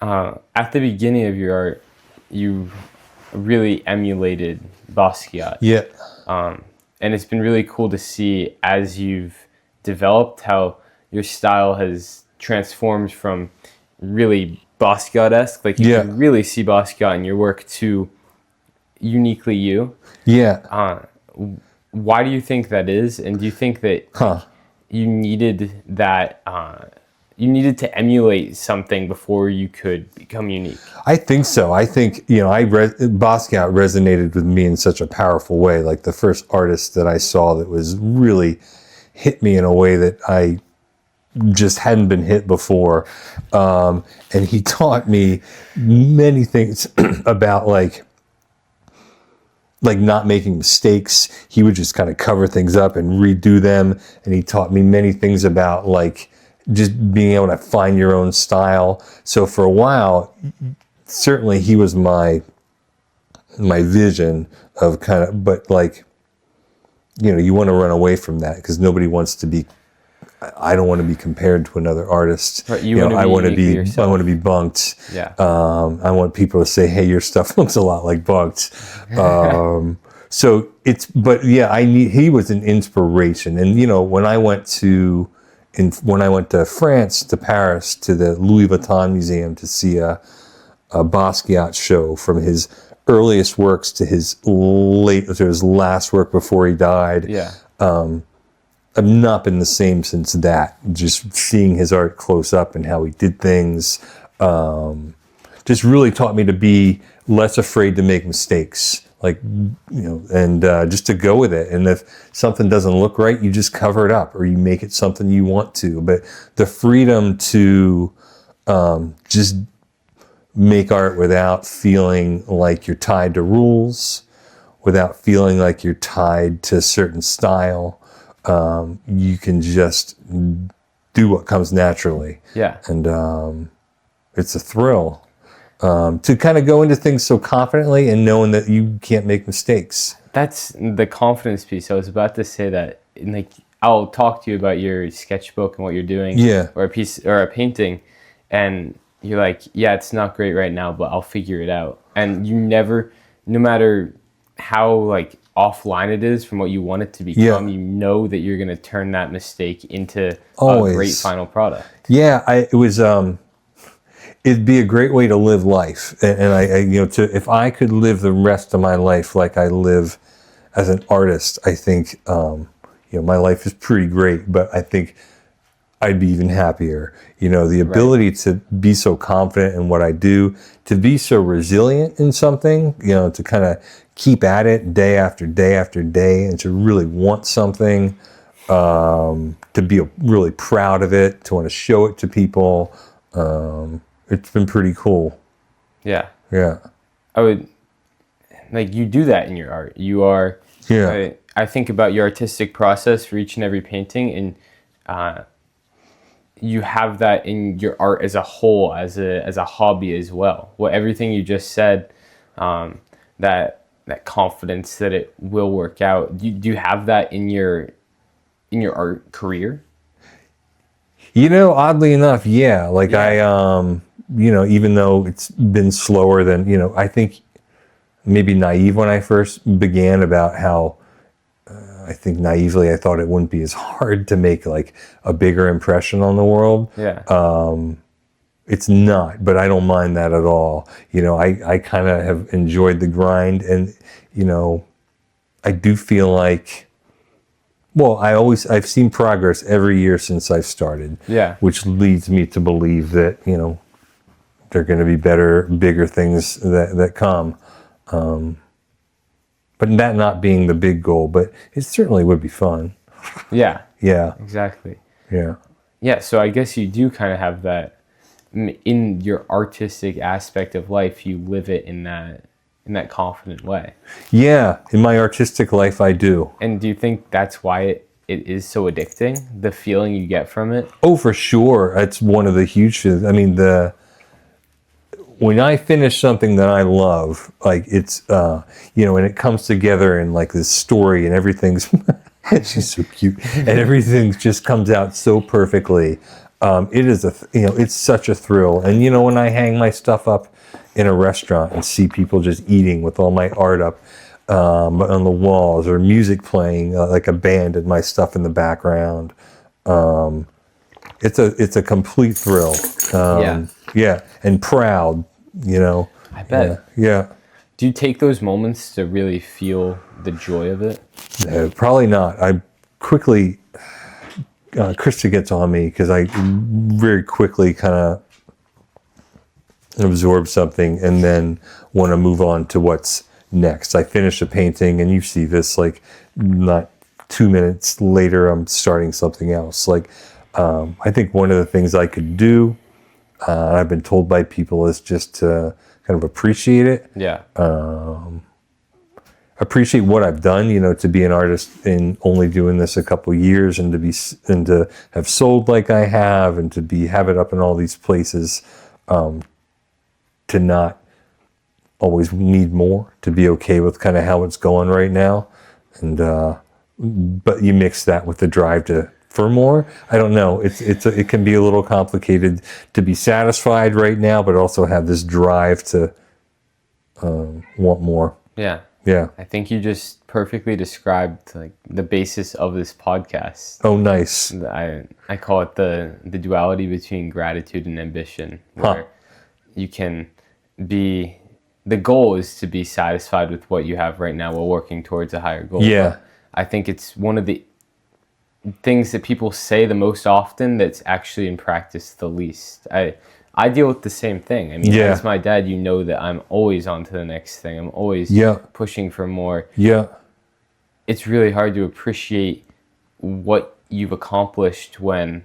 At the beginning of your art, you really emulated Basquiat. Yeah. And it's been really cool to see as you've developed how your style has transformed from really Basquiat-esque, like you can really see Basquiat in your work, to uniquely you. Yeah. Why do you think that is? And do you think that you needed that, you needed to emulate something before you could become unique? I think so. I think, Basquiat resonated with me in such a powerful way. Like the first artist that I saw that was really hit me in a way that I just hadn't been hit before. And he taught me many things about like not making mistakes. He would just kind of cover things up and redo them. And he taught me many things about like just being able to find your own style. So for a while, certainly he was my vision of kind of, but like, you want to run away from that because nobody wants to be, I don't want to be compared to another artist. Right, I want to be Bunkt. Yeah. I want people to say, "Hey, your stuff looks a lot like Bunkt." So he was an inspiration. And when I went to France, to Paris, to the Louis Vuitton Museum to see a Basquiat show from his earliest works to his last work before he died. Yeah. I've not been the same since that. Just seeing his art close up and how he did things just really taught me to be less afraid to make mistakes. Like, and just to go with it. And if something doesn't look right, you just cover it up or you make it something you want to. But the freedom to just make art without feeling like you're tied to rules, without feeling like you're tied to a certain style. You can just do what comes naturally. Yeah. And it's a thrill to kind of go into things so confidently and knowing that you can't make mistakes. That's the confidence piece. I was about to say that, like, I'll talk to you about your sketchbook and what you're doing, or a piece or a painting, and you're like, yeah, it's not great right now, but I'll figure it out. And you never, no matter how like offline it is from what you want it to become, you know that you're going to turn that mistake into a great final product. Yeah, it'd be a great way to live life. And if I could live the rest of my life like I live as an artist, I think, my life is pretty great, but I think I'd be even happier. The ability to be so confident in what I do, to be so resilient in something, to kind of keep at it day after day after day, and to really want something, to be really proud of it, to want to show it to people. It's been pretty cool. Yeah. Yeah. I would, like, you do that in your art. You are, I think about your artistic process for each and every painting, and you have that in your art as a whole, as a hobby as well. Everything you just said, that confidence that it will work out. Do you have that in your art career? Oddly enough, yeah. Like even though it's been slower than, I think maybe naive when I first began about how I think naively I thought it wouldn't be as hard to make like a bigger impression on the world. Yeah. It's not, but I don't mind that at all. I kind of have enjoyed the grind, and I do feel like, well, I've seen progress every year since I've started. Yeah. Which leads me to believe that, there are going to be better, bigger things that come. But that not being the big goal, but it certainly would be fun. Yeah. Yeah. Exactly. Yeah. Yeah. So I guess you do kind of have that in your artistic aspect of life. You live it in that confident way. Yeah. In my artistic life, I do. And do you think that's why it is so addicting? The feeling you get from it? Oh, for sure. That's one of the huge things. I mean, when I finish something that I love, like it's, and it comes together in like this story and everything's, she's so cute, and everything just comes out so perfectly. It is it's such a thrill. And when I hang my stuff up in a restaurant and see people just eating with all my art up on the walls, or music playing like a band and my stuff in the background, it's a complete thrill. Yeah, and proud. I bet. Yeah. Do you take those moments to really feel the joy of it? Probably not. I quickly, Krista gets on me because I very quickly kind of absorb something and then want to move on to what's next. I finish a painting and you see this, like, not 2 minutes later, I'm starting something else. Like, I think one of the things I could do, I've been told by people, is just to kind of appreciate it. Yeah. Appreciate what I've done, to be an artist in only doing this a couple years, and to have sold like I have, and to have it up in all these places, to not always need more, to be okay with kind of how it's going right now, and but you mix that with the drive for more. I don't know. It can be a little complicated to be satisfied right now, but also have this drive to want more. Yeah. Yeah. I think you just perfectly described, like, the basis of this podcast. Oh, nice. I call it the duality between gratitude and ambition, where you can be, the goal is to be satisfied with what you have right now while working towards a higher goal. Yeah. But I think it's one of the things that people say the most often that's actually in practice the least. I deal with the same thing. I mean, as my dad, that I'm always on to the next thing. I'm always pushing for more. Yeah. It's really hard to appreciate what you've accomplished when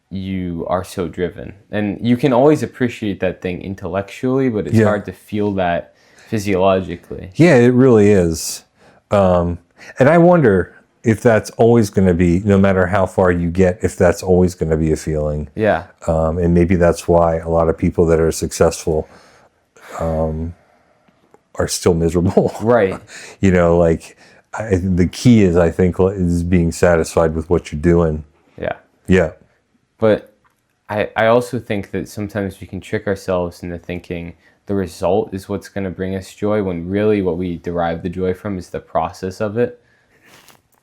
you are so driven. And you can always appreciate that thing intellectually, but it's hard to feel that physiologically. Yeah, it really is. And I wonder if that's always going to be, no matter how far you get, if that's always going to be a feeling. Yeah. And maybe that's why a lot of people that are successful are still miserable. Right. The key is, I think, is being satisfied with what you're doing. Yeah. Yeah. But I also think that sometimes we can trick ourselves into thinking the result is what's going to bring us joy, when really what we derive the joy from is the process of it.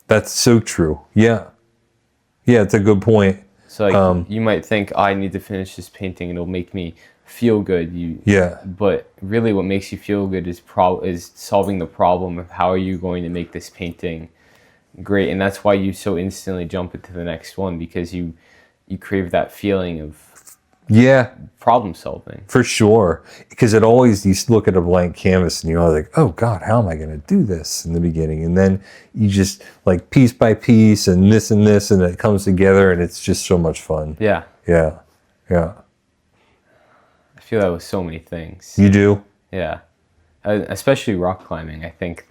That's so true. Yeah. Yeah, it's a good point. So you might think, I need to finish this painting, it'll make me feel good. But really what makes you feel good is solving the problem of how are you going to make this painting great. And that's why you so instantly jump into the next one, because you crave that feeling of problem solving. For sure. Because you look at a blank canvas and you're always like, oh God, how am I going to do this in the beginning? And then you just, like, piece by piece and this, and it comes together, and it's just so much fun. Yeah. Yeah. Yeah. I feel that with so many things. You do? Yeah. Especially rock climbing. I think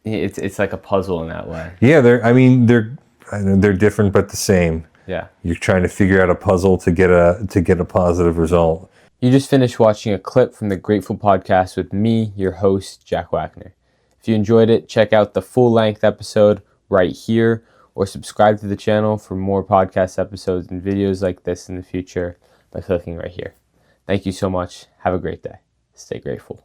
it's like a puzzle in that way. Yeah, they're different but the same. Yeah. You're trying to figure out a puzzle to get a positive result. You just finished watching a clip from the Grateful Podcast with me, your host, Jack Wagoner. If you enjoyed it, check out the full-length episode right here, or subscribe to the channel for more podcast episodes and videos like this in the future by clicking right here. Thank you so much. Have a great day. Stay grateful.